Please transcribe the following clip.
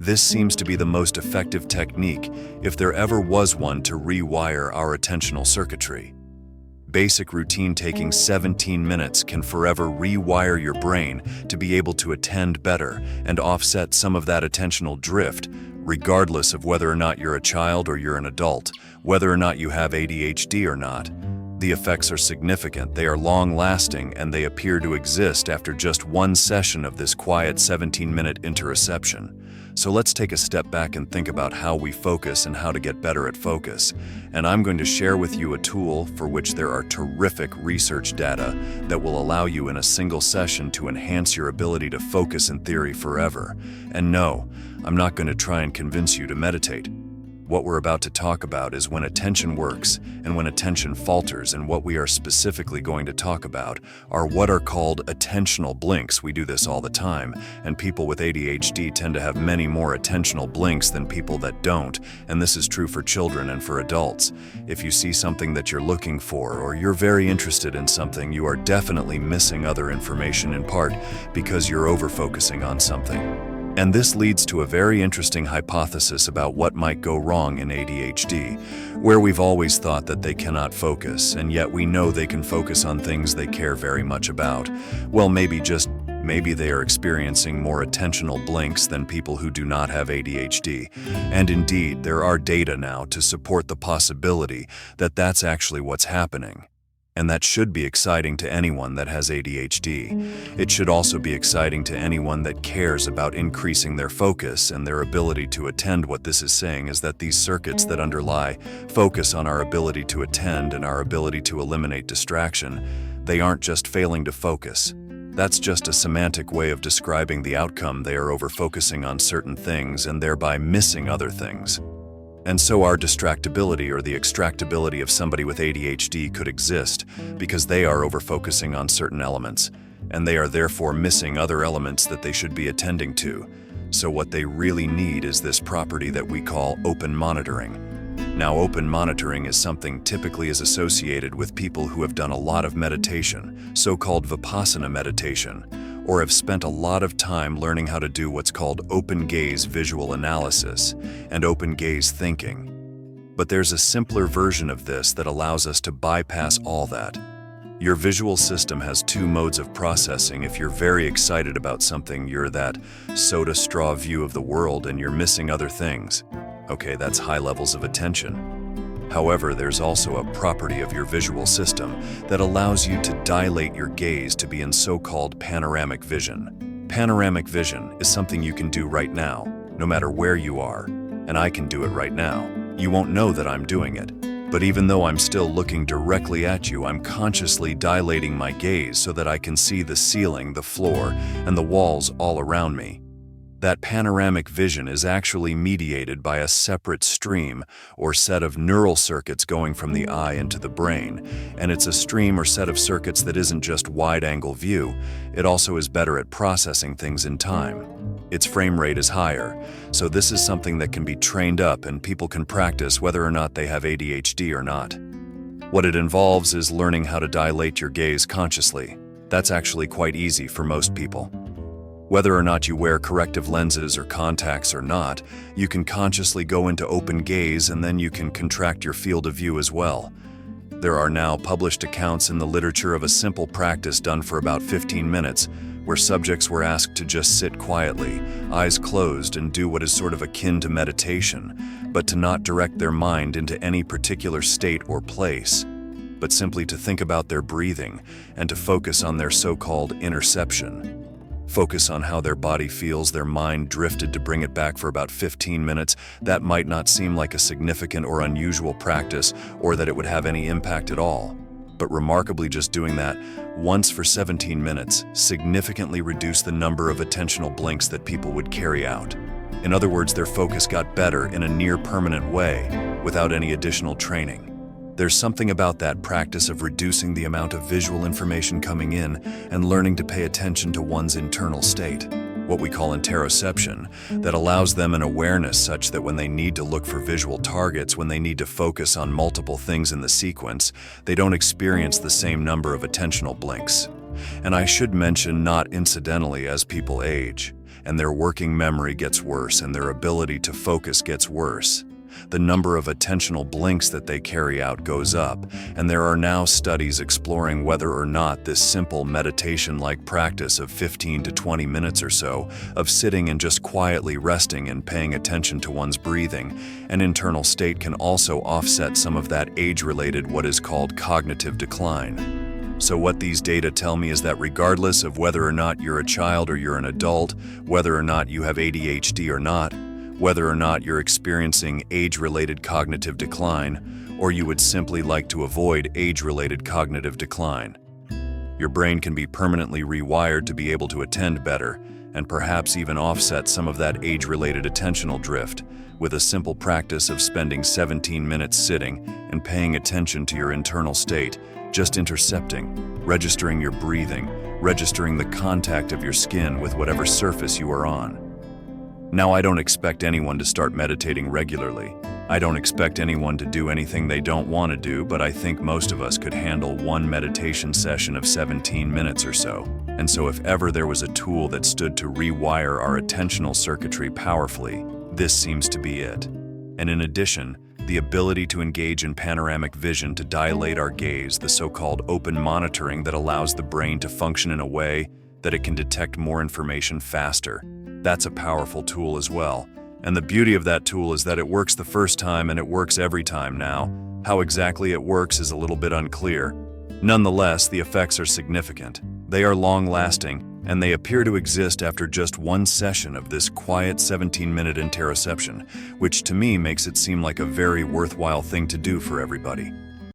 This seems to be the most effective technique, if there ever was one, to rewire our attentional circuitry. Basic routine taking 17 minutes can forever rewire your brain to be able to attend better and offset some of that attentional drift, regardless of whether or not you're a child or you're an adult, whether or not you have ADHD or not. The effects are significant, they are long-lasting, and they appear to exist after just one session of this quiet 17-minute interoception. So let's take a step back and think about how we focus and how to get better at focus. And I'm going to share with you a tool for which there are terrific research data that will allow you in a single session to enhance your ability to focus in theory forever. And no, I'm not going to try and convince you to meditate. What we're about to talk about is when attention works and when attention falters, and what we are specifically going to talk about are what are called attentional blinks. We do this all the time, and people with ADHD tend to have many more attentional blinks than people that don't, and this is true for children and for adults. If you see something that you're looking for, or you're very interested in something, you are definitely missing other information, in part because you're over-focusing on something. And this leads to a very interesting hypothesis about what might go wrong in ADHD, where we've always thought that they cannot focus, and yet we know they can focus on things they care very much about. Well, maybe they are experiencing more attentional blinks than people who do not have ADHD. And indeed, there are data now to support the possibility that that's actually what's happening. And that should be exciting to anyone that has ADHD. It should also be exciting to anyone that cares about increasing their focus and their ability to attend. What this is saying is that these circuits that underlie focus on our ability to attend and our ability to eliminate distraction, they aren't just failing to focus. That's just a semantic way of describing the outcome. They are over-focusing on certain things and thereby missing other things. And so our distractibility, or the extractability of somebody with ADHD, could exist because they are over-focusing on certain elements, and they are therefore missing other elements that they should be attending to. So what they really need is this property that we call open monitoring. Now, open monitoring is something typically is associated with people who have done a lot of meditation, so-called Vipassana meditation, or have spent a lot of time learning how to do what's called open gaze visual analysis and open gaze thinking. But there's a simpler version of this that allows us to bypass all that. Your visual system has two modes of processing. If you're very excited about something, you're that soda straw view of the world and you're missing other things. Okay, that's high levels of attention. However, there's also a property of your visual system that allows you to dilate your gaze to be in so-called panoramic vision. Panoramic vision is something you can do right now, no matter where you are, and I can do it right now. You won't know that I'm doing it, but even though I'm still looking directly at you, I'm consciously dilating my gaze so that I can see the ceiling, the floor, and the walls all around me. That panoramic vision is actually mediated by a separate stream or set of neural circuits going from the eye into the brain, and it's a stream or set of circuits that isn't just wide-angle view, it also is better at processing things in time. Its frame rate is higher, so this is something that can be trained up and people can practice whether or not they have ADHD or not. What it involves is learning how to dilate your gaze consciously. That's actually quite easy for most people. Whether or not you wear corrective lenses or contacts or not, you can consciously go into open gaze and then you can contract your field of view as well. There are now published accounts in the literature of a simple practice done for about 15 minutes, where subjects were asked to just sit quietly, eyes closed, and do what is sort of akin to meditation, but to not direct their mind into any particular state or place, but simply to think about their breathing and to focus on their so-called interception. Focus on how their body feels, their mind drifted to bring it back for about 15 minutes. That might not seem like a significant or unusual practice, or that it would have any impact at all. But remarkably, just doing that once for 17 minutes significantly reduced the number of attentional blinks that people would carry out. In other words, their focus got better in a near-permanent way without any additional training. There's something about that practice of reducing the amount of visual information coming in and learning to pay attention to one's internal state, what we call interoception, that allows them an awareness such that when they need to look for visual targets, when they need to focus on multiple things in the sequence, they don't experience the same number of attentional blinks. And I should mention, not incidentally, as people age, and their working memory gets worse and their ability to focus gets worse. The number of attentional blinks that they carry out goes up, and there are now studies exploring whether or not this simple meditation-like practice of 15 to 20 minutes or so of sitting and just quietly resting and paying attention to one's breathing and internal state can also offset some of that age-related what is called cognitive decline. So what these data tell me is that regardless of whether or not you're a child or you're an adult, whether or not you have ADHD or not, whether or not you're experiencing age-related cognitive decline, or you would simply like to avoid age-related cognitive decline, your brain can be permanently rewired to be able to attend better and perhaps even offset some of that age-related attentional drift with a simple practice of spending 17 minutes sitting and paying attention to your internal state, just intercepting, registering your breathing, registering the contact of your skin with whatever surface you are on. Now, I don't expect anyone to start meditating regularly. I don't expect anyone to do anything they don't want to do, but I think most of us could handle one meditation session of 17 minutes or so. And so if ever there was a tool that stood to rewire our attentional circuitry powerfully, this seems to be it. And in addition, the ability to engage in panoramic vision to dilate our gaze, the so-called open monitoring that allows the brain to function in a way that it can detect more information faster. That's a powerful tool as well. And the beauty of that tool is that it works the first time and it works every time now. How exactly it works is a little bit unclear. Nonetheless, the effects are significant. They are long-lasting, and they appear to exist after just one session of this quiet 17-minute interoception, which to me makes it seem like a very worthwhile thing to do for everybody.